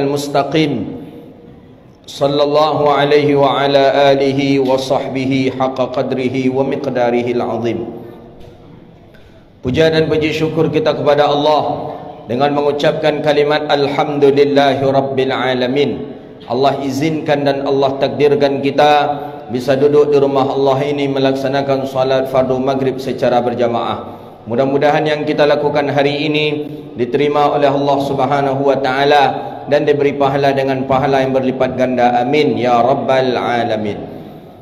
المستقيم صلى الله عليه وعلى آله وصحبه حق قدره ومقداره العظيم. Puja dan puji syukur kita kepada Allah dengan mengucapkan kalimat Alhamdulillahi Rabbil Alamin. Allah izinkan dan Allah takdirkan kita bisa duduk di rumah Allah ini melaksanakan salat fardu maghrib secara berjamaah. Mudah-mudahan yang kita lakukan hari ini diterima oleh Allah Subhanahu wa taala dan diberi pahala dengan pahala yang berlipat ganda. Amin ya rabbal alamin.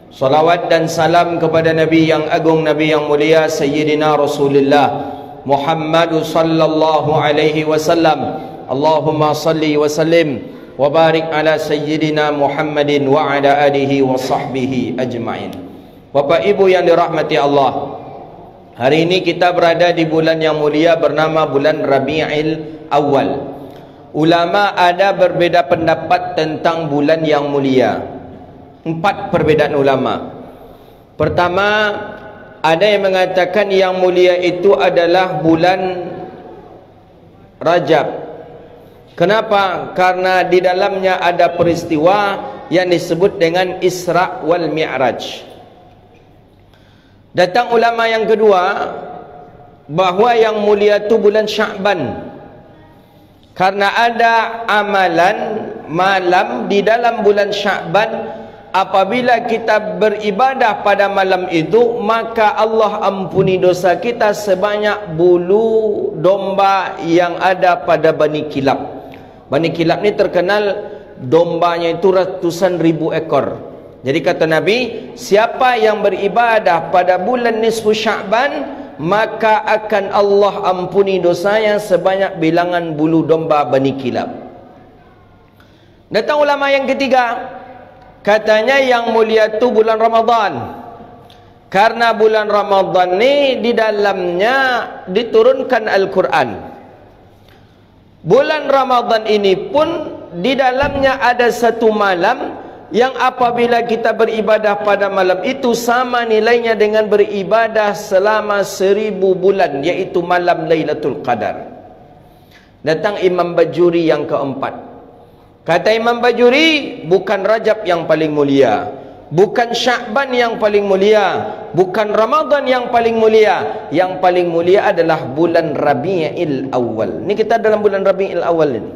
Salawat dan salam kepada Nabi yang agung, Nabi yang mulia, Sayyidina Rasulullah Muhammad sallallahu alaihi wasallam. Allahumma salli wa sallim wa barik ala Sayyidina Muhammadin wa ala alihi wa sahbihi ajma'in. Bapak Ibu yang dirahmati Allah, hari ini kita berada di bulan yang mulia bernama bulan Rabi'il Awal. Ulama ada berbeza pendapat tentang bulan yang mulia. 4 perbedaan ulama. Pertama, ada yang mengatakan yang mulia itu adalah bulan Rajab. Kenapa? Karena di dalamnya ada peristiwa yang disebut dengan Isra wal Mi'raj. Datang ulama yang kedua, bahwa yang mulia itu bulan Sya'ban, karena ada amalan malam di dalam bulan Sya'ban. Apabila kita beribadah pada malam itu, maka Allah ampuni dosa kita sebanyak bulu domba yang ada pada Bani Kilab. Bani Kilab ni terkenal dombanya itu ratusan ribu ekor. Jadi kata Nabi, siapa yang beribadah pada bulan nisfu Sya'ban, maka akan Allah ampuni dosa yang sebanyak bilangan bulu domba Bani Kilab. Datang ulama yang ketiga, katanya yang mulia itu bulan Ramadan, karena bulan Ramadan ni di dalamnya diturunkan Al-Quran. Bulan Ramadan ini pun di dalamnya ada satu malam yang apabila kita beribadah pada malam itu sama nilainya dengan beribadah selama 1000 bulan, yaitu malam Lailatul Qadar. Datang Imam Bajuri yang keempat. Kata Imam Bajuri, bukan Rajab yang paling mulia, bukan Sya'ban yang paling mulia, bukan Ramadan yang paling mulia. Yang paling mulia adalah bulan Rabi'il Awal. Ini kita dalam bulan Rabi'il Awal ini.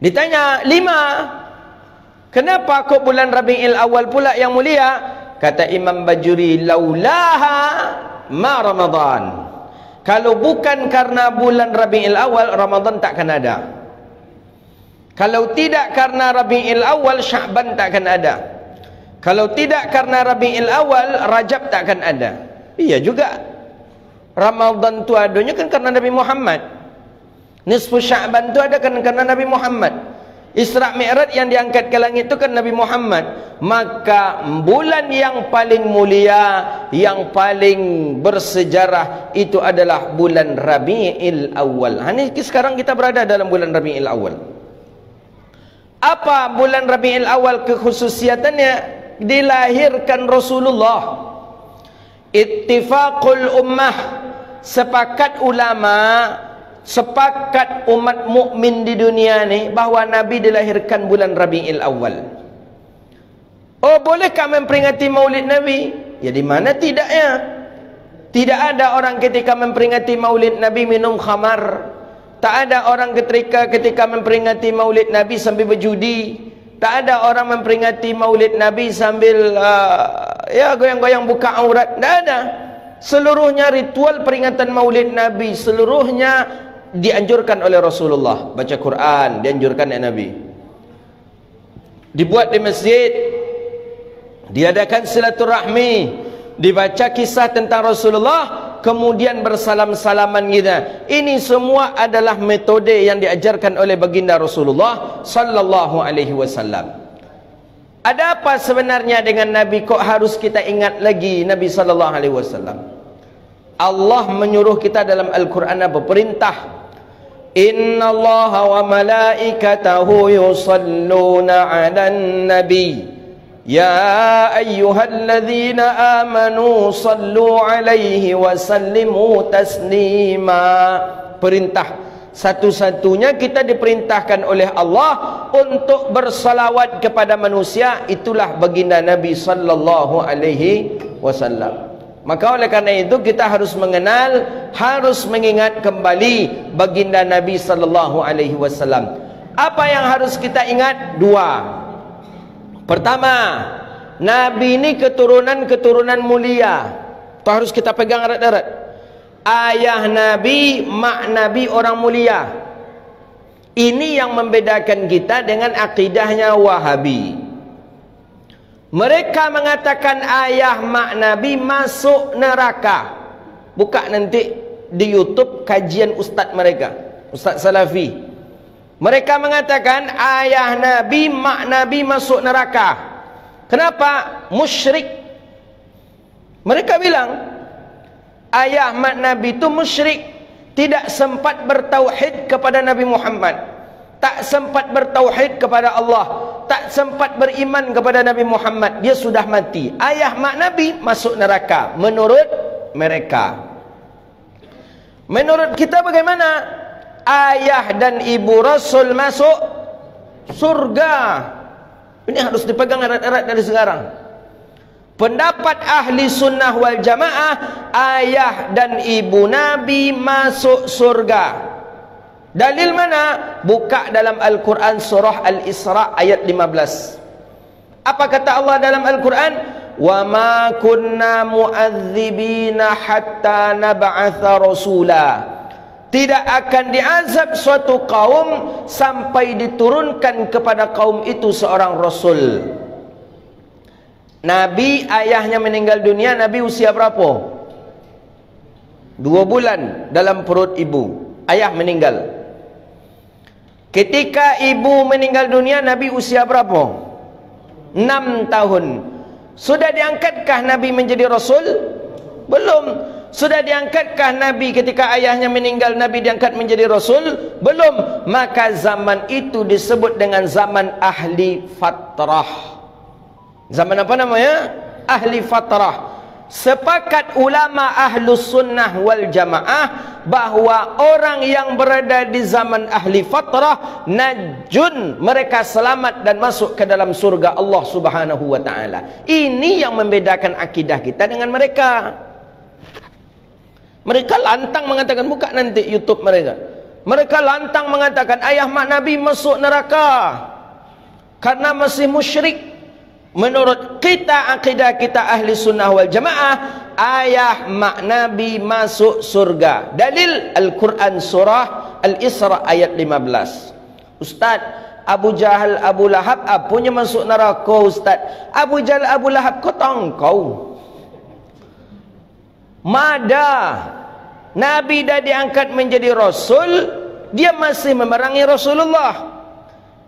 Ditanya 5, kenapa kok bulan Rabi'il Awal pula yang mulia? Kata Imam Bajuri, laulaha ma Ramadan. Kalau bukan karena bulan Rabi'il Awal, Ramadan takkan ada. Kalau tidak karena Rabi'il Awal, Sya'ban takkan ada. Kalau tidak karena Rabi'il Awal, Rajab takkan ada. Iya juga. Ramadan tu adanya kan karena Nabi Muhammad. Nisfu Sya'ban tu ada kan karena Nabi Muhammad. Isra Mi'raj yang diangkat ke langit itu kan Nabi Muhammad. Maka bulan yang paling mulia, yang paling bersejarah itu adalah bulan Rabi'il Awal. Ini sekarang kita berada dalam bulan Rabi'il Awal. Apa bulan Rabi'il Awal kekhususiatannya? Dilahirkan Rasulullah. Ittifaqul ummah, sepakat ulama, sepakat umat mukmin di dunia ni bahawa Nabi dilahirkan bulan Rabi'il Awal. Oh, bolehkah memperingati Maulid Nabi? Ya, di mana tidaknya? Tidak ada orang ketika memperingati Maulid Nabi minum khamar. Tak ada orang ketika memperingati Maulid Nabi sambil berjudi. Tak ada orang memperingati Maulid Nabi sambil goyang-goyang buka aurat. Tak ada. Seluruhnya ritual peringatan Maulid Nabi, seluruhnya dianjurkan oleh Rasulullah. Baca Quran dianjurkan oleh Nabi. Dibuat di masjid, diadakan silaturahmi, dibaca kisah tentang Rasulullah, kemudian bersalam-salaman kita. Ini semua adalah metode yang diajarkan oleh baginda Rasulullah sallallahu alaihi wasallam. Ada apa sebenarnya dengan Nabi kok harus kita ingat lagi Nabi sallallahu alaihi wasallam? Allah menyuruh kita dalam Al-Quran apa? Perintah. Innallaha wa malaikatahu yusalluna 'alan nabi. Ya ayyuhalladzina amanu sallu alaihi wa sallimu taslima. Perintah. Satu-satunya kita diperintahkan oleh Allah untuk bersalawat kepada manusia, itulah baginda Nabi sallallahu alaihi wasallam. Maka oleh karena itu kita harus mengenal, harus mengingat kembali baginda Nabi sallallahu alaihi wasallam. Apa yang harus kita ingat? Dua. Pertama, Nabi ini keturunan mulia. Itu harus kita pegang erat-erat. Ayah Nabi, mak Nabi orang mulia. Ini yang membedakan kita dengan akidahnya Wahabi. Mereka mengatakan ayah mak Nabi masuk neraka. Buka nanti di YouTube kajian ustaz mereka, Ustaz Salafi. Mereka mengatakan ayah Nabi, mak Nabi masuk neraka. Kenapa? Musyrik. Mereka bilang ayah mak Nabi itu musyrik, tidak sempat bertauhid kepada Nabi Muhammad, tak sempat bertauhid kepada Allah, tak sempat beriman kepada Nabi Muhammad. Dia sudah mati. Ayah mak Nabi masuk neraka menurut mereka. Menurut kita bagaimana? Ayah dan ibu Rasul masuk surga. Ini harus dipegang erat-erat dari sekarang. Pendapat ahli sunnah wal jamaah, ayah dan ibu Nabi masuk surga. Dalil mana? Buka dalam Al-Quran surah Al-Isra ayat 15. Apa kata Allah dalam Al-Quran? Wa ma kunna mu'adzibina hatta nab'atha rasula. Tidak akan diazab suatu kaum sampai diturunkan kepada kaum itu seorang rasul. Nabi ayahnya meninggal dunia, Nabi usia berapa? 2 bulan dalam perut ibu, ayah meninggal. Ketika ibu meninggal dunia, Nabi usia berapa? 6 tahun. Sudah diangkatkah Nabi menjadi Rasul? Belum. Sudah diangkatkah Nabi ketika ayahnya meninggal, Nabi diangkat menjadi Rasul? Belum. Maka zaman itu disebut dengan zaman ahli fatrah. Zaman apa namanya? Ahli fatrah. Sepakat ulama ahlus sunnah wal jamaah bahwa orang yang berada di zaman ahli fatrah najun, mereka selamat dan masuk ke dalam surga Allah subhanahu wa ta'ala. Ini yang membedakan akidah kita dengan mereka. Mereka lantang mengatakan, buka nanti YouTube mereka, mereka lantang mengatakan ayah mak Nabi masuk neraka karena masih musyrik. Menurut kita, akidah kita ahli sunnah wal jamaah, ayah mak Nabi masuk surga. Dalil Al-Quran surah Al-Isra ayat 15. Ustaz, Abu Jahal, Abu Lahab apunya masuk neraka Ustaz? Abu Jahal, Abu Lahab kau tangkau. Mada Nabi dah diangkat menjadi Rasul, dia masih memerangi Rasulullah.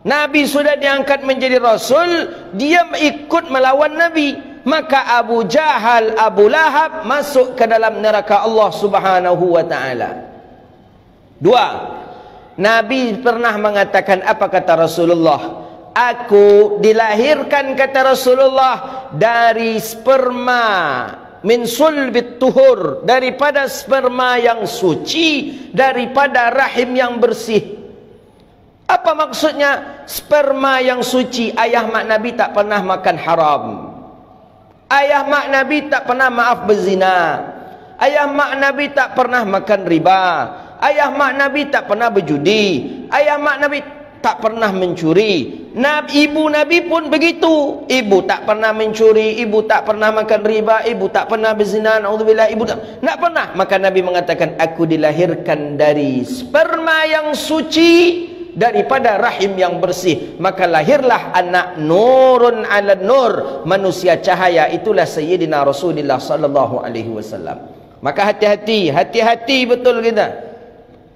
Nabi sudah diangkat menjadi Rasul, dia ikut melawan Nabi. Maka Abu Jahal, Abu Lahab masuk ke dalam neraka Allah subhanahu wa ta'ala. 2. Nabi pernah mengatakan, apa kata Rasulullah? Aku dilahirkan, kata Rasulullah, dari sperma min sulbit tuhur, daripada sperma yang suci, daripada rahim yang bersih. Apa maksudnya sperma yang suci? Ayah mak Nabi tak pernah makan haram. Ayah mak Nabi tak pernah maaf berzina. Ayah mak Nabi tak pernah makan riba. Ayah mak Nabi tak pernah berjudi. Ayah mak Nabi tak pernah mencuri. Ibu Nabi pun begitu. Ibu tak pernah mencuri, ibu tak pernah makan riba, ibu tak pernah berzina, naudzubillah, ibu tak pernah. Maka Nabi mengatakan, aku dilahirkan dari sperma yang suci, daripada rahim yang bersih. Maka lahirlah anak nurun ala nur, manusia cahaya. Itulah Sayyidina Rasulullah sallallahu alaihi wasallam. Maka hati-hati, hati-hati betul kita.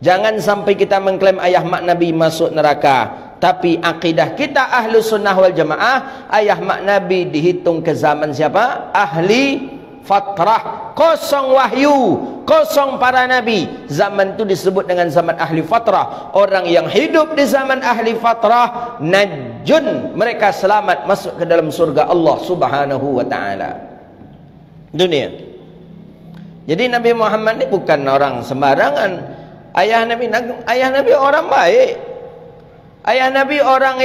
Jangan sampai kita mengklaim ayah mak Nabi masuk neraka, tapi akidah kita ahlu sunnah wal jamaah, ayah mak Nabi dihitung ke zaman siapa? Ahli fatrah, kosong wahyu, kosong para nabi. Zaman itu disebut dengan zaman ahli fatrah. Orang yang hidup di zaman ahli fatrah najun, mereka selamat masuk ke dalam surga Allah subhanahu wa ta'ala. Dunia. Jadi Nabi Muhammad ini bukan orang sembarangan. Ayah Nabi orang baik. Ayah Nabi orang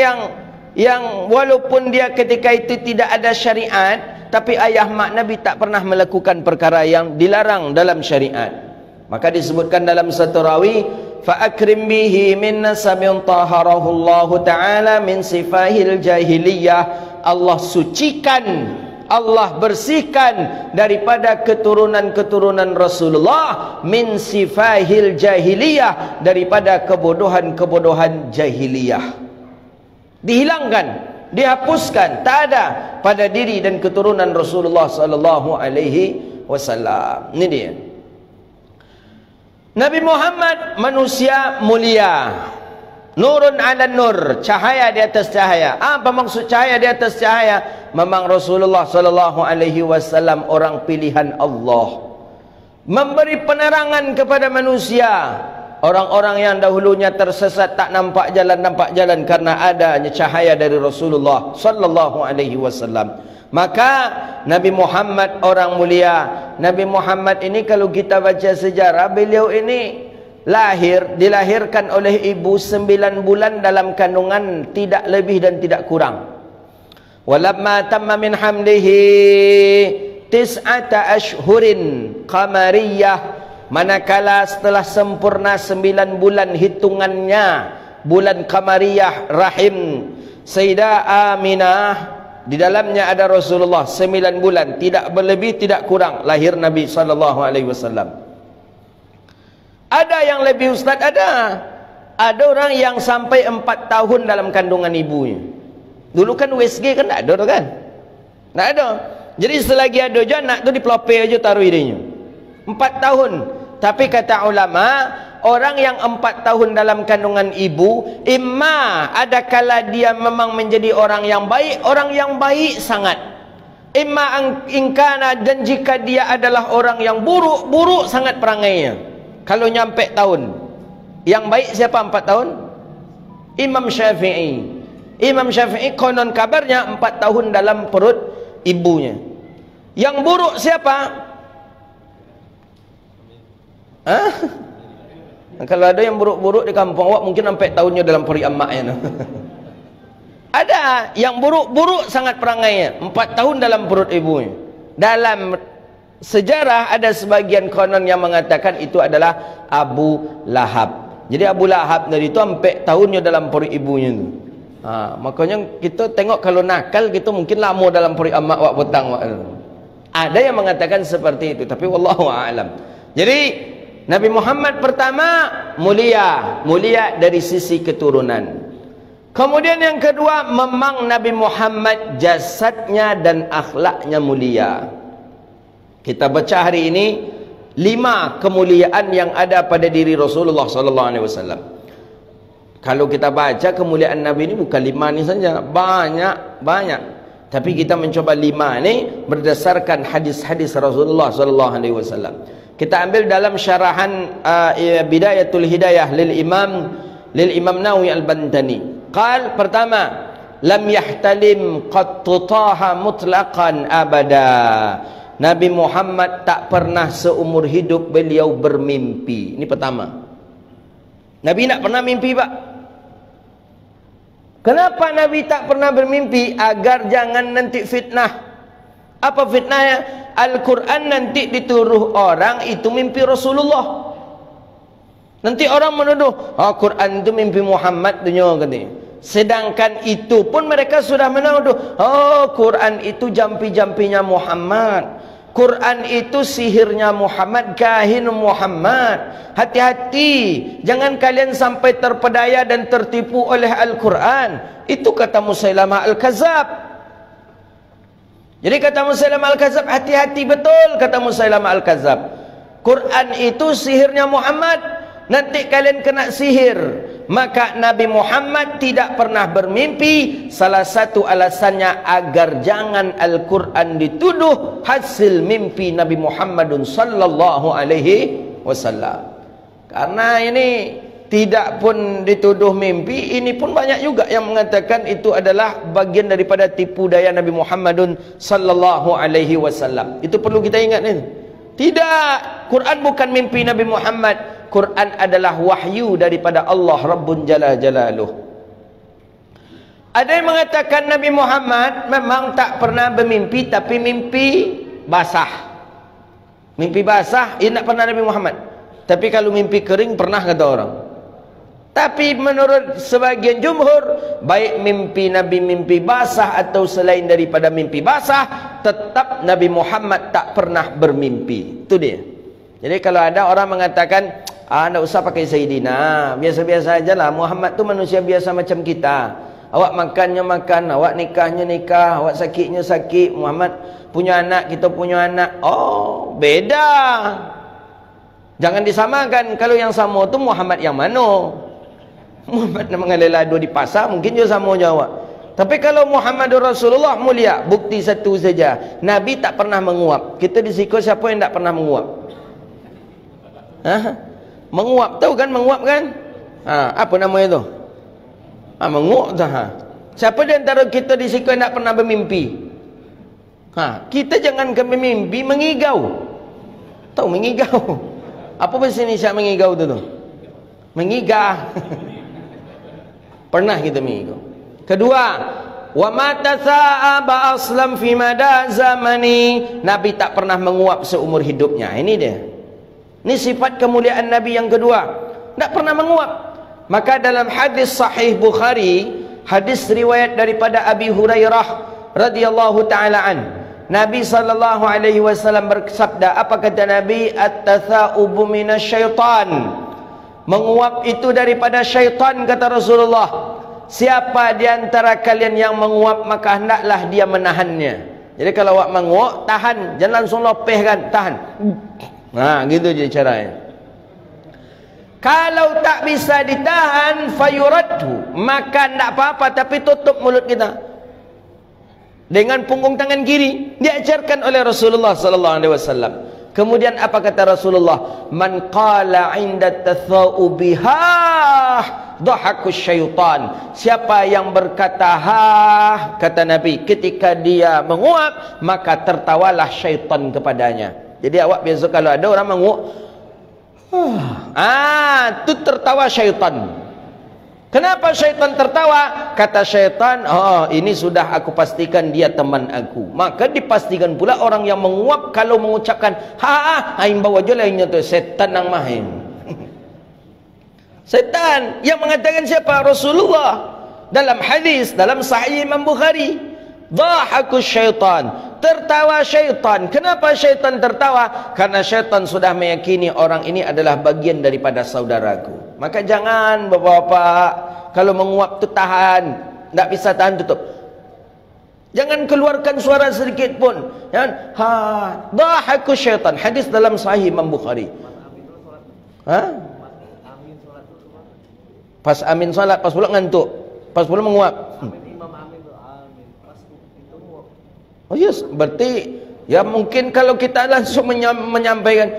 yang walaupun dia ketika itu tidak ada syariat, tapi ayah mak Nabi tak pernah melakukan perkara yang dilarang dalam syariat. Maka disebutkan dalam satu rawi, fa akrim bihi min nasabin taharahu Allah taala min sifahil jahiliyah. Allah sucikan, Allah bersihkan daripada keturunan-keturunan Rasulullah min sifahil jahiliyah, daripada kebodohan-kebodohan jahiliyah. Dihilangkan, dihapuskan, tak ada pada diri dan keturunan Rasulullah sallallahu alaihi wasallam. Ini dia. Nabi Muhammad manusia mulia. Nurun ala nur, cahaya di atas cahaya. Apa maksud cahaya di atas cahaya? Memang Rasulullah sallallahu alaihi wasallam orang pilihan Allah, memberi penerangan kepada manusia. Orang-orang yang dahulunya tersesat tak nampak jalan karena adanya cahaya dari Rasulullah sallallahu alaihi wasallam. Maka Nabi Muhammad orang mulia. Nabi Muhammad ini kalau kita baca sejarah, beliau ini dilahirkan oleh ibu 9 bulan dalam kandungan, tidak lebih dan tidak kurang. Walamma tamma min hamlihi 9 ashhurin qamariyah, manakala setelah sempurna 9 bulan hitungannya, bulan qamariyah, rahim Sayyidah Aminah, di dalamnya ada Rasulullah 9 bulan, tidak berlebih tidak kurang, lahir Nabi sallallahu alaihi wasallam. Ada yang lebih ustaz, ada orang yang sampai 4 tahun dalam kandungan ibunya. Dulu kan USG kan tak ada kan? Tak ada. Jadi selagi ada je anak tu dipelope aja taruh idenya. 4 tahun. Tapi kata ulama, orang yang 4 tahun dalam kandungan ibu, imma ada kala dia memang menjadi orang yang baik sangat. Imma ingkana, dan jika dia adalah orang yang buruk sangat perangainya. Kalau nyampe tahun, yang baik siapa 4 tahun? Imam Syafi'i konon kabarnya 4 tahun dalam perut ibunya. Yang buruk siapa? Kalau ada yang buruk-buruk di kampung awak, mungkin sampai tahunnya dalam perut emaknya. Ada yang buruk sangat perangainya, 4 tahun dalam perut ibunya. Dalam sejarah ada sebagian konon yang mengatakan itu adalah Abu Lahab. Jadi Abu Lahab dari itu sampai tahunnya dalam perut ibunya tu. Makanya kita tengok kalau nakal kita mungkin lama dalam perut emak wak petang wak. Ada yang mengatakan seperti itu, tapi wallahu a'lam. Jadi Nabi Muhammad pertama mulia dari sisi keturunan. Kemudian yang kedua, memang Nabi Muhammad jasadnya dan akhlaknya mulia. Kita baca hari ini 5 kemuliaan yang ada pada diri Rasulullah sallallahu alaihi wasallam. Kalau kita baca kemuliaan Nabi ini bukan 5 ni saja, banyak. Tapi kita mencoba 5 ni berdasarkan hadis-hadis Rasulullah sallallahu alaihi wasallam. Kita ambil dalam syarahan Bidayatul Hidayah lil Imam Nawawi Al-Bantani. Qal pertama, lam yahtalim qattu taha mutlaqan abada. Nabi Muhammad tak pernah seumur hidup beliau bermimpi. Ini pertama. Nabi tak pernah mimpi, Pak. Kenapa Nabi tak pernah bermimpi? Agar jangan nanti fitnah. Apa fitnahnya? Al-Quran nanti dituduh orang itu mimpi Rasulullah. Nanti orang menuduh, Quran itu mimpi Muhammad dunia katanya. Sedangkan itu pun mereka sudah menuduh, Quran itu jampi-jampinya Muhammad, Quran itu sihirnya Muhammad, kahin Muhammad. Hati-hati, jangan kalian sampai terpedaya dan tertipu oleh Al-Quran. Itu kata Musailamah Al-Kazab. Jadi kata Musailamah Al-Kazab, hati-hati betul kata Musailamah Al-Kazab. Quran itu sihirnya Muhammad, nanti kalian kena sihir. Maka Nabi Muhammad tidak pernah bermimpi. Salah satu alasannya agar jangan Al-Quran dituduh hasil mimpi Nabi Muhammadun sallallahu alaihi wasallam. Karena ini tidak pun dituduh mimpi, ini pun banyak juga yang mengatakan itu adalah bagian daripada tipu daya Nabi Muhammadun sallallahu alaihi wasallam. Itu perlu kita ingat ni. Tidak, Quran bukan mimpi Nabi Muhammad. Quran adalah wahyu daripada Allah Rabbun Jalla Jalaluh. Ada yang mengatakan Nabi Muhammad memang tak pernah bermimpi, tapi mimpi basah. Mimpi basah, ia tak pernah Nabi Muhammad. Tapi kalau mimpi kering pernah, kata orang. Tapi menurut sebagian jumhur, baik mimpi Nabi mimpi basah atau selain daripada mimpi basah, tetap Nabi Muhammad tak pernah bermimpi. Itu dia. Jadi kalau ada orang mengatakan, tak usah pakai Sayyidina, biasa-biasa aja lah, Muhammad tu manusia biasa macam kita. Awak makannya makan, awak nikahnya nikah, awak sakitnya sakit. Muhammad punya anak, kita punya anak. Oh, beda. Jangan disamakan. Kalau yang sama tu Muhammad yang mana? Muhammad nak mengalir ladu di pasar, mungkin juga sama jawab. Tapi kalau Muhammadur Rasulullah mulia, bukti satu saja, Nabi tak pernah menguap. Kita di siko siapa yang tak pernah menguap? Menguap, tahu kan menguap kan? Apa namanya tu? Menguap tu. Siapa di antara kita di siko yang tak pernah bermimpi? Kita jangan ke bermimpi, mengigau. Tahu mengigau? Apa bahasa Indonesia mengigau tu? Mengigah. Pernah kita mengigau. Kedua, wa mata sa'aba aslam fi mada zamani. Nabi tak pernah menguap seumur hidupnya. Ini dia. Ini sifat kemuliaan Nabi yang kedua. Tak pernah menguap. Maka dalam hadis sahih Bukhari, hadis riwayat daripada Abi Hurairah radhiyallahu taala an, Nabi sallallahu alaihi wasallam bersabda, apa kata Nabi? At-tatha'ubu minasyaitan. Menguap itu daripada syaitan, kata Rasulullah. Siapa di antara kalian yang menguap, maka hendaklah dia menahannya. Jadi kalau awak menguap, tahan, jangan langsung lopehkan, tahan. Gitu je caranya. Kalau tak bisa ditahan, fayuradhu, maka tak apa-apa, tapi tutup mulut kita dengan punggung tangan kiri. Diajarkan oleh Rasulullah sallallahu alaihi wasallam. Kemudian apa kata Rasulullah? Man qala 'inda tatha'ubiha dhahakus syaitan. Siapa yang berkata kata Nabi, ketika dia menguap, maka tertawalah syaitan kepadanya. Jadi awak biasa kalau ada orang menguap, itu tertawa syaitan. Kenapa syaitan tertawa? Kata syaitan, ini sudah aku pastikan dia teman aku. Maka dipastikan pula orang yang menguap kalau mengucapkan aing bawa je lainnya tu setan nang main. Setan yang mengatakan siapa? Rasulullah dalam hadis dalam sahih Imam Bukhari, dhahakus syaitan, tertawa syaitan. Kenapa syaitan tertawa? Karena syaitan sudah meyakini orang ini adalah bagian daripada saudaraku. Maka jangan bapak-bapak, kalau menguap tu tahan, tak bisa tahan, tutup. Jangan keluarkan suara sedikit pun. Jangan dhahakus syaitan. Hadis dalam sahih Imam Bukhari. Pas amin solat, pas pula ngantuk, pas pula menguap. Oh yes, berarti ya mungkin kalau kita langsung menyampaikan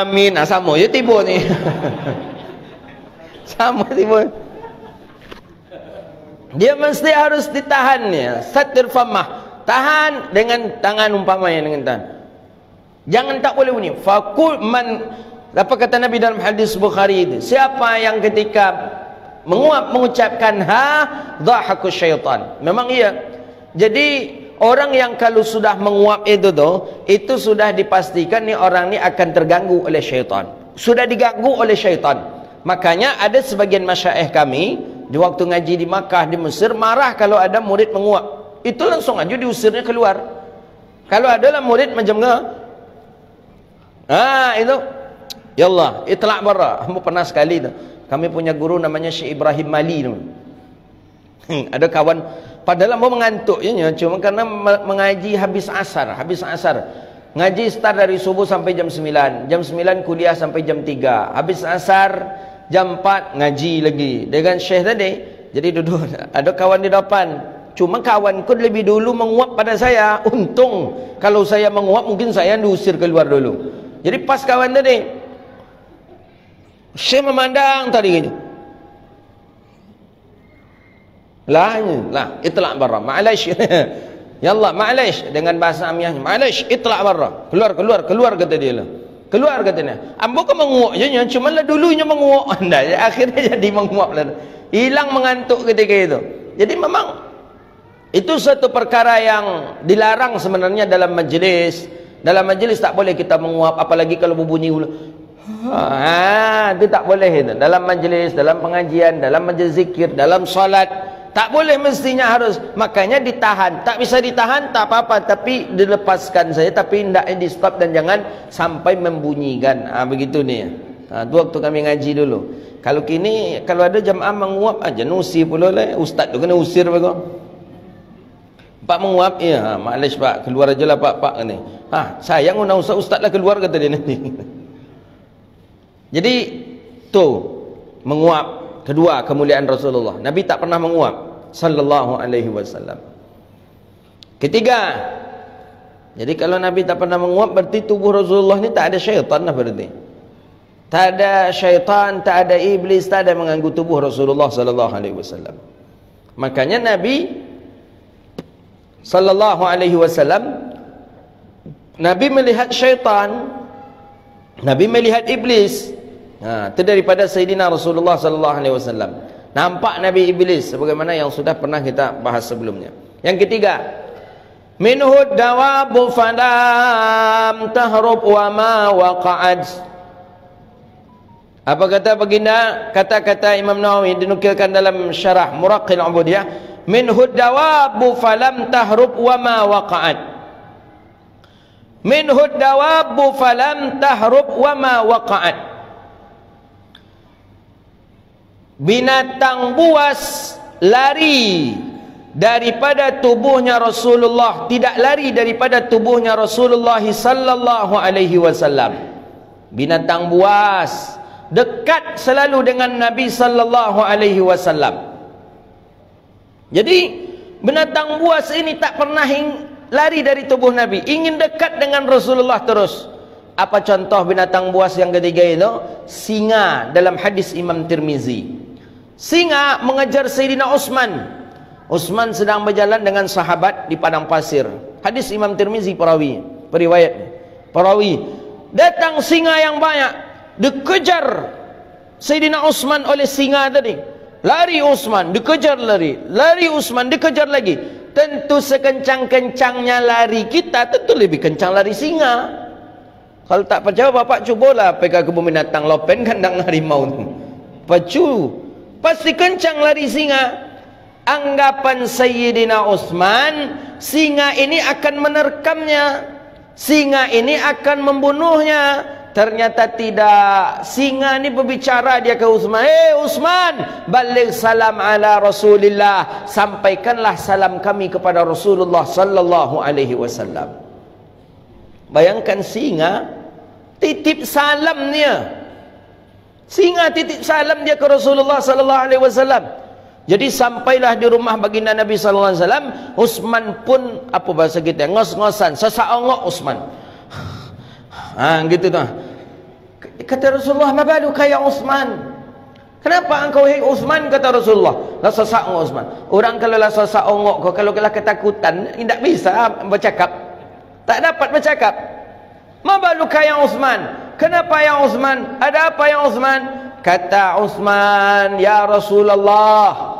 amin, sama je tiba ni. Sama tiba. Dia mesti harus ditahan ya. Satir famah, tahan dengan tangan umpamanya dengan tangan. Jangan tak boleh bunyi. Fakul man, apa kata Nabi dalam hadis Bukhari itu? Siapa yang ketika menguap mengucapkan dhahakus syaitan. Memang iya. Jadi orang yang kalau sudah menguap itu sudah dipastikan nih orang ni akan terganggu oleh syaitan. Sudah diganggu oleh syaitan. Makanya ada sebagian masyaikh kami di waktu ngaji di Makkah, di Mesir, marah kalau ada murid menguap. Itu langsung aja diusirnya keluar. Kalau adalah murid macam itu ya Allah, itlaq barra. Kamu pernah sekali tu. Kami punya guru namanya Syekh Ibrahim Mali tu. Ada kawan padahal mau mengantuk ya, cuma karena mengaji habis asar. Ngaji start dari subuh sampai jam 9. Jam 9 kuliah sampai jam 3. Habis asar jam 4 ngaji lagi dengan Syekh tadi. Jadi duduk, ada kawan di depan. Cuma kawanku lebih dulu menguap pada saya. Untung kalau saya menguap mungkin saya diusir keluar dulu. Jadi pas kawan tadi, Syekh memandang tadi gitu. Lah, itlaq barra, ma'alaish. Ya Allah, ma'alaish dengan bahasa Amiahnya. Ma'alaish, itlaq barra. Keluar kata dia lah. Keluar katanya. Ambo kan menguap je nya, cuma lah dulunya menguap. Anda akhirnya jadi menguap lah. Hilang mengantuk ketika itu. Jadi memang itu satu perkara yang dilarang sebenarnya dalam majlis. Dalam majlis tak boleh kita menguap, apalagi kalau berbunyi hulu. Itu tak boleh itu. Dalam majlis, dalam pengajian, dalam majlis zikir, dalam salat, tak boleh, mestinya harus. Makanya ditahan. Tak bisa ditahan tak apa-apa, tapi dilepaskan saja, tapi hendaknya di stop dan jangan sampai membunyikan. Begitu nih. Itu waktu kami ngaji dulu. Kalau kini kalau ada jamaah menguap aja nusi pula lah. Ustaz tu kena usir bagus. Pak menguap, ya, maklum Pak, keluar aja lah Pak ni. Sayang undang ustaz lah keluar kata dia nanti. Jadi tu menguap, kedua kemuliaan Rasulullah. Nabi tak pernah menguap sallallahu alaihi wasallam. Ketiga, jadi kalau Nabi tak pernah menguap, berarti tubuh Rasulullah ni tak ada syaitan lah berarti. Tak ada syaitan, tak ada iblis, tak ada mengganggu tubuh Rasulullah sallallahu alaihi wasallam. Makanya Nabi sallallahu alaihi wasallam, Nabi melihat syaitan, Nabi melihat iblis. Itu daripada Sayyidina Rasulullah sallallahu alaihi wasallam. Nampak Nabi iblis sebagaimana yang sudah pernah kita bahas sebelumnya. Yang ketiga, minhud dawabu falam tahrub wa ma waqa'ad. Apa kata baginda? Kata-kata Imam Nawawi dinukilkan dalam syarah Muraqqil Ubudiyah, minhud dawabu falam tahrub wa ma waqa'at. Minhud dawabu falam tahrub wa ma waqa'at. Binatang buas lari daripada tubuhnya Rasulullah, tidak lari daripada tubuhnya Rasulullah sallallahu alaihi wasallam. Binatang buas dekat selalu dengan Nabi sallallahu alaihi wasallam. Jadi binatang buas ini tak pernah lari dari tubuh Nabi, ingin dekat dengan Rasulullah terus. Apa contoh binatang buas yang ketiga itu? Singa dalam hadis Imam Tirmizi. Singa mengejar Sayyidina Utsman. Utsman sedang berjalan dengan sahabat di padang pasir. Hadis Imam Tirmizi perawi, periwayat perawi. Datang singa yang banyak, dikejar Sayyidina Utsman oleh singa tadi. Lari Utsman, dikejar lari. Lari Utsman, dikejar lagi. Tentu sekencang-kencangnya lari kita, tentu lebih kencang lari singa. Kalau tak percaya bapak cubalah pegang kebun binatang Lopen kandang harimau tu. Pacu, pasti kencang lari singa. Anggapan Sayyidina Utsman, singa ini akan menerkamnya, singa ini akan membunuhnya. Ternyata tidak. Singa ni berbicara dia ke Utsman, Utsman, baligh salam ala Rasulillah, sampaikanlah salam kami kepada Rasulullah sallallahu alaihi wasallam. Bayangkan singa titip salam dia. Singa titip salam dia ke Rasulullah sallallahu alaihi wasallam. Jadi sampailah di rumah baginda Nabi sallallahu alaihi wasallam, Utsman pun apa bahasa kita, ngos-ngosan, sesaongok Utsman. Gitu tu. Kata Rasulullah, "Mabaluka ya Utsman?" Kenapa engkau hai Utsman? Kata Rasulullah. La sesak Utsman. Orang kalau la sesak ongok kau, kalau ketakutan tidak bisa bercakap. Tak dapat bercakap. Mabaluka ya Utsman? Kenapa ya Utsman? Ada apa ya Utsman? Kata Utsman, "Ya Rasulullah,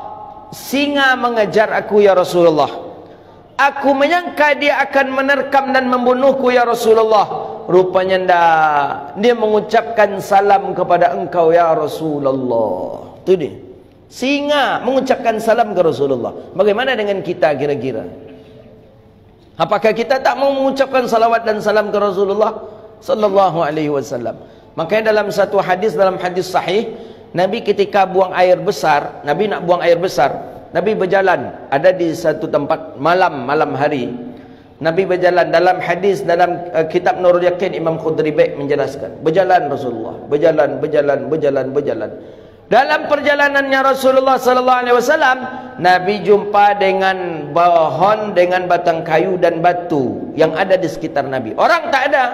singa mengejar aku ya Rasulullah. Aku menyangka dia akan menerkam dan membunuhku ya Rasulullah. Rupanya tidak. Dia mengucapkan salam kepada engkau ya Rasulullah." Itu dia. Singa mengucapkan salam ke Rasulullah. Bagaimana dengan kita kira-kira? Apakah kita tak mau mengucapkan salawat dan salam ke Rasulullah sallallahu alaihi wasallam? Makanya dalam satu hadis, dalam hadis sahih, Nabi ketika buang air besar, Nabi nak buang air besar, Nabi berjalan, ada di satu tempat malam hari. Nabi berjalan, dalam hadis dalam kitab Nurul Yaqin Imam Khudri Baik menjelaskan, berjalan Rasulullah, berjalan. Dalam perjalanannya Rasulullah sallallahu alaihi wasallam, Nabi jumpa dengan pohon dengan batang kayu dan batu yang ada di sekitar Nabi. Orang tak ada.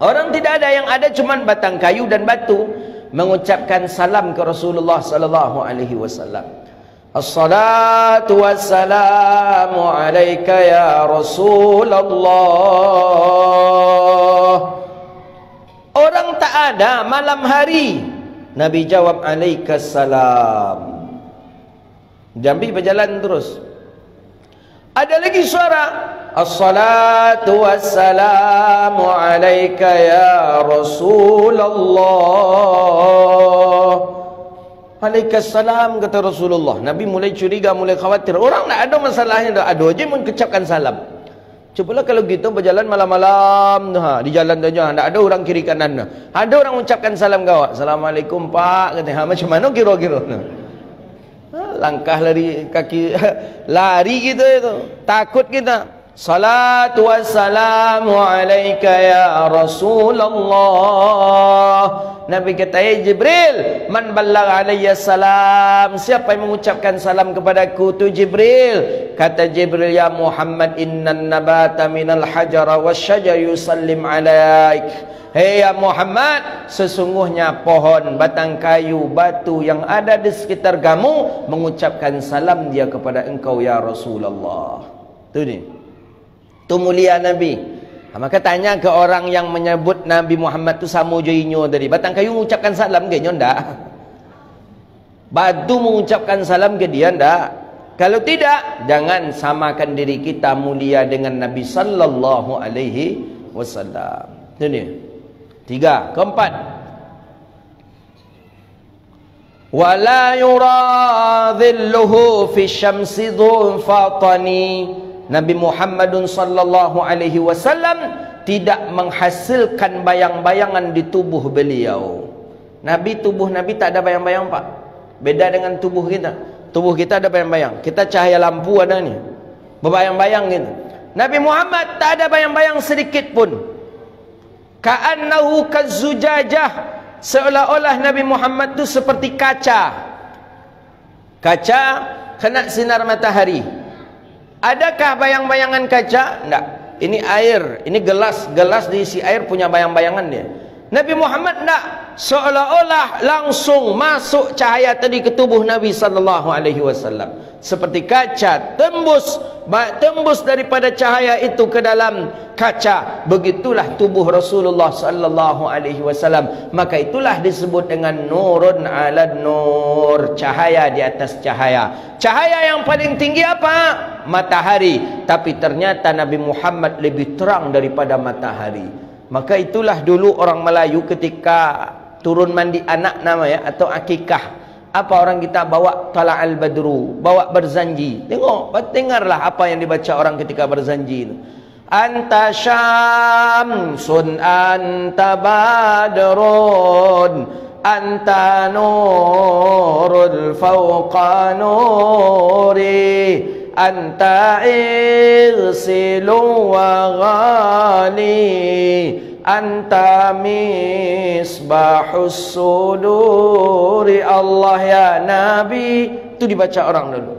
Orang tidak ada, yang ada cuma batang kayu dan batu, mengucapkan salam ke Rasulullah sallallahu alaihi wasallam. Assalatu wassalamu alaika ya Rasulullah. orang tak ada malam hari. Nabi jawab, alaikassalam. Jambi berjalan terus. Ada lagi suara, assalatu wassalamu alaika ya Rasulullah. Alaikassalam, kata Rasulullah. Nabi mulai curiga, mulai khawatir. Orang nak ada masalahnya, dah ada je mengucapkan salam. Cubalah kalau gitu berjalan malam-malam, di jalan saja, tak ada orang kiri kanan. Ada orang mengucapkan salam kau, assalamualaikum pak, kata, macam mana kira-kira? Langkah lari kaki, lari kita itu, takut kita. Salatu wassalamu alaika ya Rasulullah. Nabi kata, Jibril, man ballagha alayya salam, siapa yang mengucapkan salam kepadaku? Tu Jibril. Kata Jibril, ya Muhammad, innan nabata minal hajara wasyajar yusallim alaik. Hei ya Muhammad, sesungguhnya pohon, batang kayu, batu yang ada di sekitar kamu mengucapkan salam dia kepada engkau ya Rasulullah. Tu ni, tu mulia Nabi. Maka tanya ke orang yang menyebut Nabi Muhammad tu sama je inyo tadi, batang kayu mengucapkan salam ke inyo ndak? Batu mengucapkan salam ke dia ndak? Kalau tidak, jangan samakan diri kita mulia dengan Nabi sallallahu alaihi wasallam. Tu ni. 3. Keempat, wala yuradhilluhu fi syamsi dhulfatani. Nabi Muhammadun sallallahu alaihi wasallam tidak menghasilkan bayang-bayangan di tubuh beliau. Tubuh Nabi tak ada bayang-bayang pak. Beda dengan tubuh kita. Tubuh kita ada bayang-bayang. Kita cahaya lampu ada ni, berbayang-bayang gitu. Nabi Muhammad tak ada bayang-bayang sedikit pun. Ka'annahu kazzujajah, seolah-olah Nabi Muhammad itu seperti kaca. Kaca kena sinar matahari. Adakah bayang-bayangan kaca? Tidak. Ini air, ini gelas diisi air punya bayang-bayangan dia. Nabi Muhammad tidak, seolah-olah langsung masuk cahaya tadi ke tubuh Nabi sallallahu alaihi wasallam. Seperti kaca tembus daripada cahaya itu ke dalam kaca. Begitulah tubuh Rasulullah sallallahu alaihi wasallam. Maka itulah disebut dengan nurun ala nur, cahaya di atas cahaya. Cahaya yang paling tinggi apa? Matahari. Tapi ternyata Nabi Muhammad lebih terang daripada matahari. Maka itulah dulu orang Melayu ketika turun mandi anak namanya atau akikah, apa orang kita bawa tala'al badru, bawa berzanji. Dengarlah apa yang dibaca orang ketika berzanji itu. Anta syamsun anta badrun anta nurul fawqa nuri anta irsilu wa ghali anta misbahus suduri Allah ya Nabi. Itu dibaca orang dulu.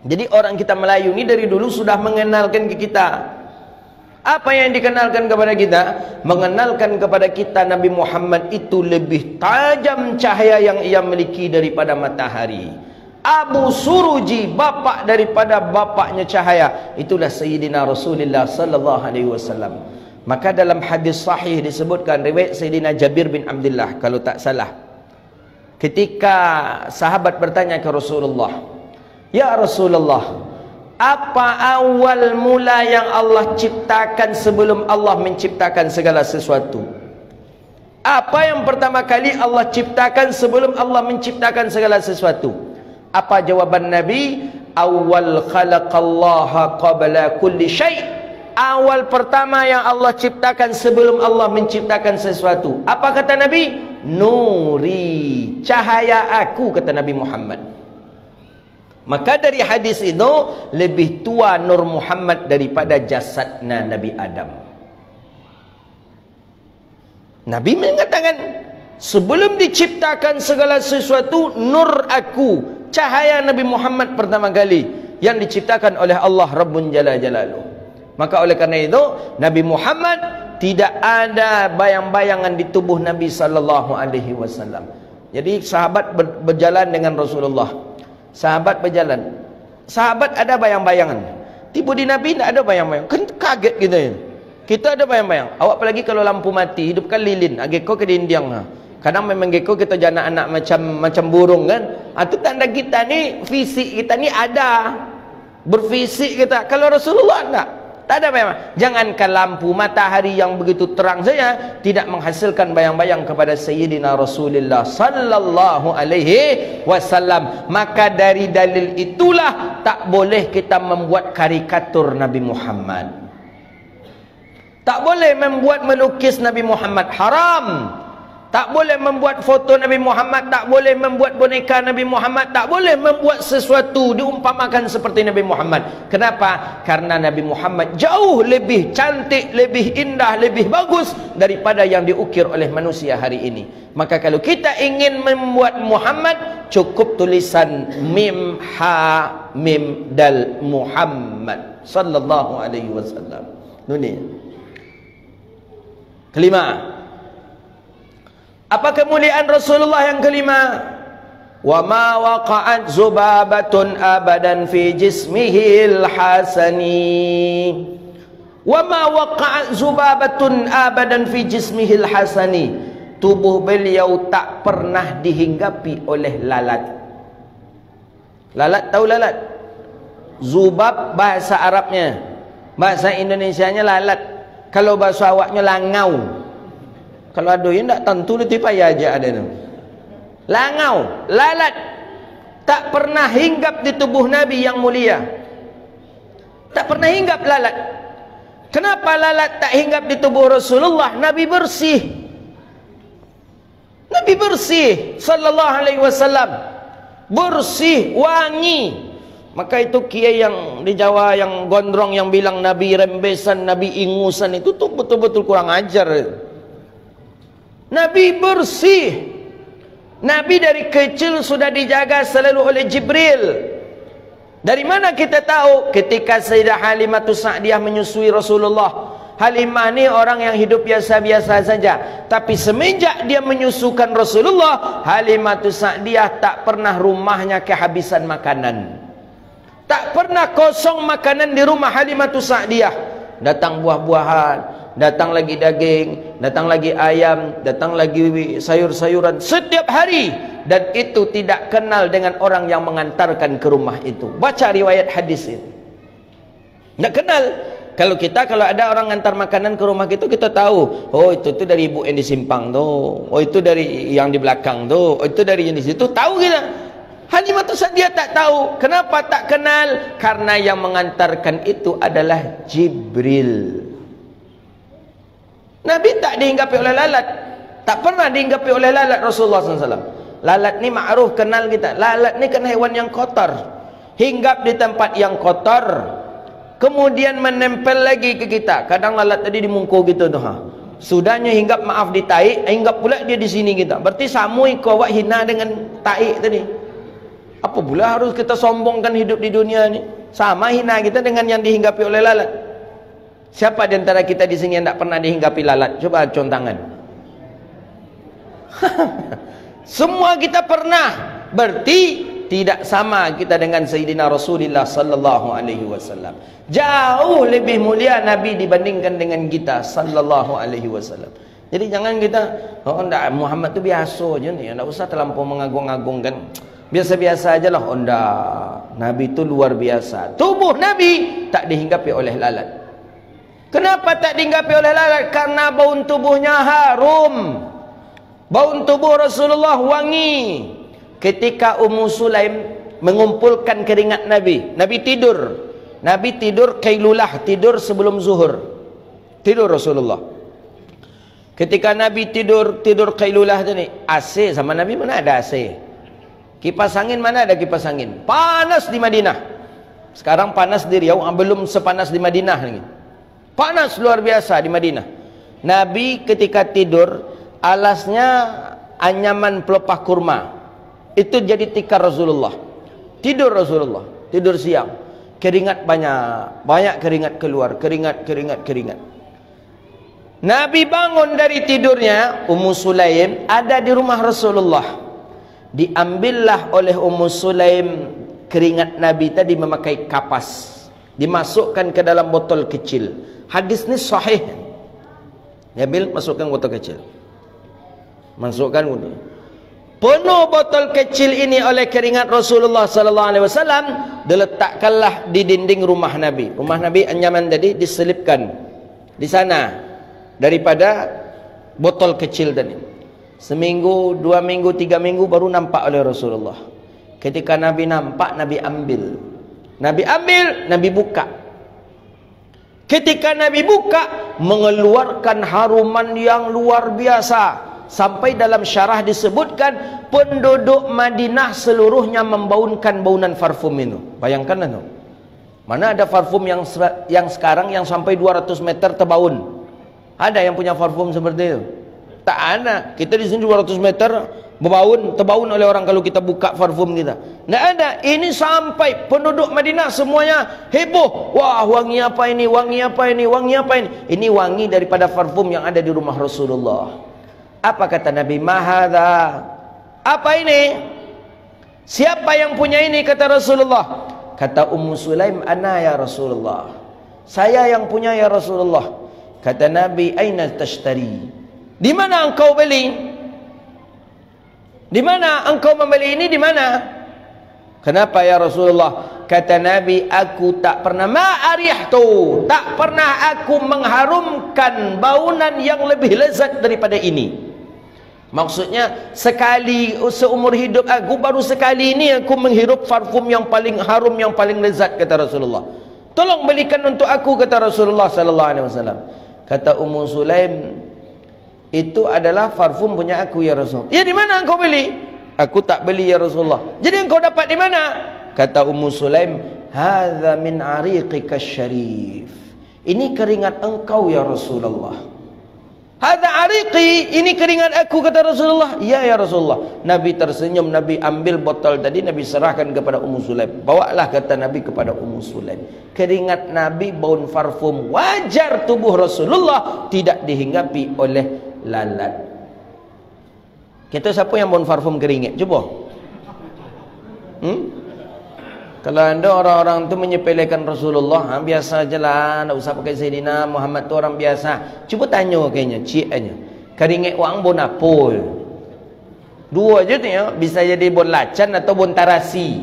Jadi orang kita Melayu ini dari dulu sudah mengenalkan ke kita. Apa yang dikenalkan kepada kita? Mengenalkan kepada kita Nabi Muhammad itu lebih tajam cahaya yang ia miliki daripada matahari. Abu Suruji, bapak daripada bapaknya cahaya, itulah Sayyidina Rasulullah sallallahu alaihi wasallam. Maka dalam hadis sahih disebutkan, riwayat Sayyidina Jabir bin Abdullah kalau tak salah, ketika sahabat bertanya ke Rasulullah, ya Rasulullah, apa awal mula yang Allah ciptakan sebelum Allah menciptakan segala sesuatu? Apa yang pertama kali Allah ciptakan sebelum Allah menciptakan segala sesuatu? Apa jawaban Nabi? Awal khalaqallaha qabla kulli syai'. Awal pertama yang Allah ciptakan sebelum Allah menciptakan sesuatu. Apa kata Nabi? Nuri, cahaya aku, kata Nabi Muhammad. Maka dari hadis itu lebih tua Nur Muhammad daripada jasadnya Nabi Adam. Nabi mengatakan, sebelum diciptakan segala sesuatu, nur aku, cahaya Nabi Muhammad pertama kali yang diciptakan oleh Allah Rabbun Jalla Jalaluh. Maka oleh karena itu Nabi Muhammad tidak ada bayang-bayangan di tubuh Nabi sallallahu alaihi wasallam. Jadi sahabat berjalan dengan Rasulullah. Sahabat berjalan. Sahabat ada bayang-bayangan. Tiba di Nabi tidak ada bayang-bayangan. Kan kaget gitu ya. Kita ada bayang-bayang. Awak apalagi kalau lampu mati, hidupkan lilin, ageko ke dinding. Kadang memang geko kita jadi anak macam burung kan. Itu tanda kita ni, fisik kita ni ada. Berfisik kita. Kalau Rasulullah tak ada bayang. Jangankan lampu matahari yang begitu terang saja tidak menghasilkan bayang-bayang kepada Sayyidina Rasulullah sallallahu alaihi wasallam. Maka dari dalil itulah tak boleh kita membuat karikatur Nabi Muhammad. Tak boleh membuat melukis Nabi Muhammad, haram. Tak boleh membuat foto Nabi Muhammad, tak boleh membuat boneka Nabi Muhammad, tak boleh membuat sesuatu diumpamakan seperti Nabi Muhammad. Kenapa? Karena Nabi Muhammad jauh lebih cantik, lebih indah, lebih bagus daripada yang diukir oleh manusia hari ini. Maka kalau kita ingin membuat Muhammad, cukup tulisan mim ha mim dal Muhammad sallallahu alaihi wasallam. Ini kelima. Apa kemuliaan Rasulullah yang kelima? Wa ma waqa'at zubabatun abadan fi jismihil hasani. Wa ma waqa'at zubabatun abadan fi jismihil hasani. Tubuh beliau tak pernah dihinggapi oleh lalat. Lalat, tahu lalat? Zubab bahasa Arabnya. Bahasa Indonesianya lalat. Kalau bahasa awaknya langau. Kalau ada yang tak tentu letih payah aja ada tu. Langau, lalat tak pernah hinggap di tubuh Nabi yang mulia. Tak pernah hinggap lalat. Kenapa lalat tak hinggap di tubuh Rasulullah? Nabi bersih. Nabi bersih sallallahu alaihi wasallam. Bersih, wangi. Maka itu kiai yang di Jawa yang gondrong yang bilang Nabi rembesan, Nabi ingusan itu tuh betul-betul kurang ajar. Nabi bersih. Nabi dari kecil sudah dijaga selalu oleh Jibril. Dari mana kita tahu? Ketika Sayyidah Halimatus Sa'diyah menyusui Rasulullah. Halimah ni orang yang hidup biasa-biasa saja. Tapi semenjak dia menyusukan Rasulullah, Halimatus Sa'diyah tak pernah rumahnya kehabisan makanan. Tak pernah kosong makanan di rumah Halimatus Sa'diyah. Datang buah-buahan, datang lagi daging, datang lagi ayam, datang lagi sayur-sayuran setiap hari. Dan itu tidak kenal dengan orang yang mengantarkan ke rumah itu. Baca riwayat hadis itu. Tidak kenal. Kalau ada orang hantar makanan ke rumah kita, kita tahu. Oh itu dari ibu yang di simpang tu. Oh itu dari yang di belakang tu. Oh itu dari yang di situ. Tahu kita. Halimatus Sa'diyah tak tahu. Kenapa tak kenal? Karena yang mengantarkan itu adalah Jibril. Nabi tak dihinggapi oleh lalat. Tak pernah dihinggapi oleh lalat Rasulullah SAW. Lalat ni ma'ruf, kenal kita. Lalat ni kan hewan yang kotor. Hinggap di tempat yang kotor, kemudian menempel lagi ke kita. Kadang lalat tadi di mungku gitu tu. Sudahnya hinggap, maaf, di taik, hinggap pula dia di sini kita. Berarti samui kau awak hina dengan taik tadi. Apa pula harus kita sombongkan hidup di dunia ni? Sama hina kita dengan yang dihinggapi oleh lalat. Siapa di antara kita di sini yang tak pernah dihinggapi lalat? Coba acung tangan. Semua kita pernah. Berarti tidak sama kita dengan Sayyidina Rasulullah sallallahu alaihi wasallam. Jauh lebih mulia Nabi dibandingkan dengan kita sallallahu alaihi wasallam. Jadi jangan kita, oh enggak, Muhammad tu biasa aja nih, enggak usah terlampau mengagung-agungkan. Biasa-biasa aja lah. Oh enggak, Nabi itu luar biasa. Tubuh Nabi tak dihinggapi oleh lalat. Kenapa tak dihinggapi oleh lalat? Karena bau tubuhnya harum. Bau tubuh Rasulullah wangi. Ketika Ummu Sulaim mengumpulkan keringat Nabi, Nabi tidur. Nabi tidur kailulah, tidur sebelum zuhur. Tidur Rasulullah. Ketika Nabi tidur kailulah tadi, AC sama Nabi mana ada AC? Kipas angin mana ada kipas angin? Panas di Madinah. Sekarang panas di Riau, belum sepanas di Madinah lagi. Panas luar biasa di Madinah. Nabi ketika tidur, alasnya anyaman pelepah kurma. Itu jadi tikar Rasulullah. Tidur Rasulullah, tidur siang. Keringat banyak keringat keluar, keringat. Nabi bangun dari tidurnya, Ummu Sulaim ada di rumah Rasulullah. Diambillah oleh Ummu Sulaim keringat Nabi tadi memakai kapas. dimasukkan ke dalam botol kecil. Hadis ni sahih. Diambil, masukkan botol kecil. Masukkan penuh botol kecil ini oleh keringat Rasulullah sallallahu alaihi wasallam, diletakkanlah di dinding rumah Nabi. Rumah Nabi anyaman tadi diselipkan di sana daripada botol kecil tadi. Seminggu, 2 minggu, 3 minggu baru nampak oleh Rasulullah. Ketika Nabi nampak, Nabi ambil. Nabi buka. Ketika Nabi buka, mengeluarkan haruman yang luar biasa. Sampai dalam syarah disebutkan penduduk Madinah seluruhnya membaunkan baunan parfum itu. Bayangkanlah tu. Mana ada parfum yang sekarang yang sampai 200 meter terbaun? Ada yang punya parfum seperti itu? Tak ada. Kita di sini 200 meter terbaun oleh orang kalau kita buka parfum kita. Tak ada. Ini sampai penduduk Madinah semuanya heboh. Wah, wangi apa ini? Wangi apa ini? Wangi apa ini? Ini wangi daripada parfum yang ada di rumah Rasulullah. Apa kata Nabi? Mahadha. Apa ini? Siapa yang punya ini? Kata Rasulullah. Kata Ummu Sulaim, ana ya Rasulullah. Saya yang punya ya Rasulullah. Kata Nabi, aina tashtari? Di mana engkau beli? Di mana engkau membeli ini? Di mana? Kenapa ya Rasulullah? Kata Nabi, aku tak pernah ma'arihtu, tak pernah aku mengharumkan baunan yang lebih lezat daripada ini. Maksudnya sekali seumur hidup aku, baru sekali ini aku menghirup parfum yang paling harum, yang paling lezat, kata Rasulullah. Tolong belikan untuk aku, kata Rasulullah sallallahu alaihi wasallam. Kata Ummu Sulaim, itu adalah parfum punya aku ya Rasul. Ya, di mana engkau beli? Aku tak beli ya Rasulullah. Jadi engkau dapat di mana? Kata Ummu Sulaim, hadza min ariqika syarif. Ini keringat engkau ya Rasulullah. Hadza ariqi, ini keringat aku, kata Rasulullah. Ya ya Rasulullah. Nabi tersenyum, Nabi ambil botol tadi, Nabi serahkan kepada Ummu Sulaim. Bawalah, kata Nabi kepada Ummu Sulaim. Keringat Nabi bau parfum, wajar tubuh Rasulullah tidak dihinggapi oleh lalat. Kita siapa yang bau parfum keringat? Cuba. Kalau anda orang-orang tu menyepelekan Rasulullah, biasa je lah, tak usah pakai Sayyidina Muhammad tu orang biasa. Cuba tanya kayaknya, cik aja. Keringat wang bon apa? Dua je tu ya, bisa jadi bon lacan atau bon tarasi.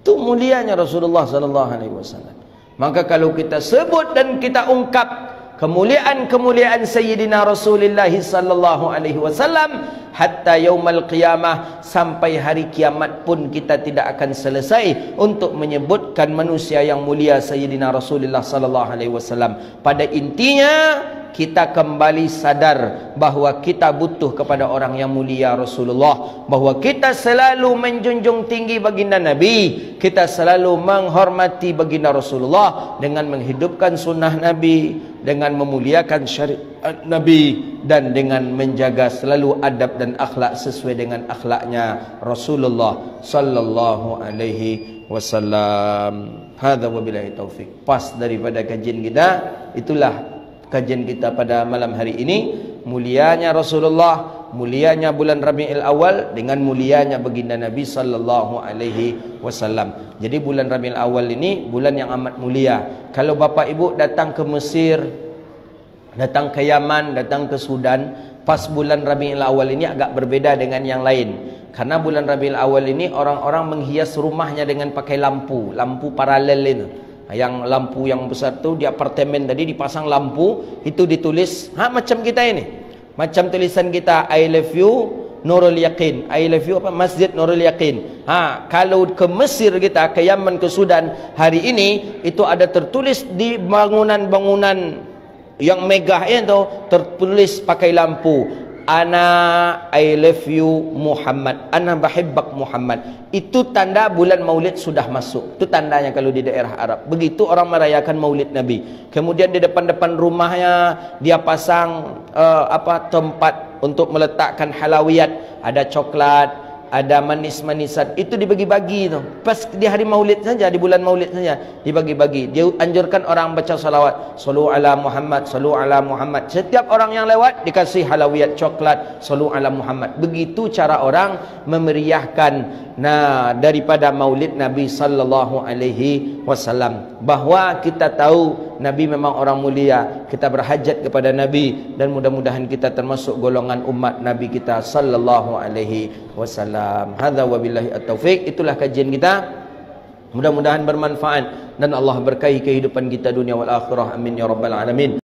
Tu mulianya Rasulullah sallallahu alaihi wasallam. Maka kalau kita sebut dan kita ungkap kemuliaan-kemuliaan Sayyidina Rasulullah sallallahu alaihi wasallam hatta yaumal qiyamah, sampai hari kiamat pun kita tidak akan selesai untuk menyebutkan manusia yang mulia Sayyidina Rasulullah sallallahu alaihi wasallam. Pada intinya kita kembali sadar bahawa kita butuh kepada orang yang mulia Rasulullah, bahawa kita selalu menjunjung tinggi baginda Nabi, kita selalu menghormati baginda Rasulullah dengan menghidupkan sunnah Nabi, dengan memuliakan syariat Nabi, dan dengan menjaga selalu adab dan akhlak sesuai dengan akhlaknya Rasulullah sallallahu alaihi wasallam. Hadza wabillahi taufik. Pas daripada kajian kita, itulah kajian kita pada malam hari ini. Mulianya Rasulullah, mulianya bulan Rabiul Awal dengan mulianya baginda Nabi sallallahu alaihi wasallam. Jadi bulan Rabiul Awal ini bulan yang amat mulia. Kalau Bapak Ibu datang ke Mesir, datang ke Yaman, datang ke Sudan, pas bulan Rabiul Awal ini agak berbeda dengan yang lain. Karena bulan Rabiul Awal ini orang-orang menghias rumahnya dengan pakai lampu paralel itu. Yang lampu yang besar tu di apartemen tadi dipasang lampu, itu ditulis macam kita ini, macam tulisan kita, I love you Nurul Yaqin, I love you apa, Masjid Nurul Yaqin. Kalau ke Mesir kita, ke Yaman, ke Sudan hari ini, itu ada tertulis di bangunan-bangunan yang megah itu, tertulis pakai lampu, Ana I love you Muhammad, Ana bahibbak Muhammad. Itu tanda bulan Maulid sudah masuk. Itu tandanya kalau di daerah Arab. Begitu orang merayakan Maulid Nabi. Kemudian di depan-depan rumahnya dia pasang tempat untuk meletakkan halawiyat. Ada coklat, ada manis-manisan, itu dibagi-bagi tu. Pas di hari Maulid saja, di bulan Maulid saja dibagi-bagi. Dia anjurkan orang baca salawat, sallu ala Muhammad, sallu ala Muhammad. Setiap orang yang lewat dikasih halawiyat coklat, sallu ala Muhammad. Begitu cara orang memeriahkan daripada Maulid Nabi sallallahu alaihi wasallam. Bahawa kita tahu Nabi memang orang mulia, kita berhajat kepada Nabi, dan mudah-mudahan kita termasuk golongan umat Nabi kita sallallahu alaihi wasallam. Hadza wabillahi at-taufiq. Itulah kajian kita. Mudah-mudahan bermanfaat dan Allah berkahi kehidupan kita dunia wal akhirah. Amin ya rabbal alamin.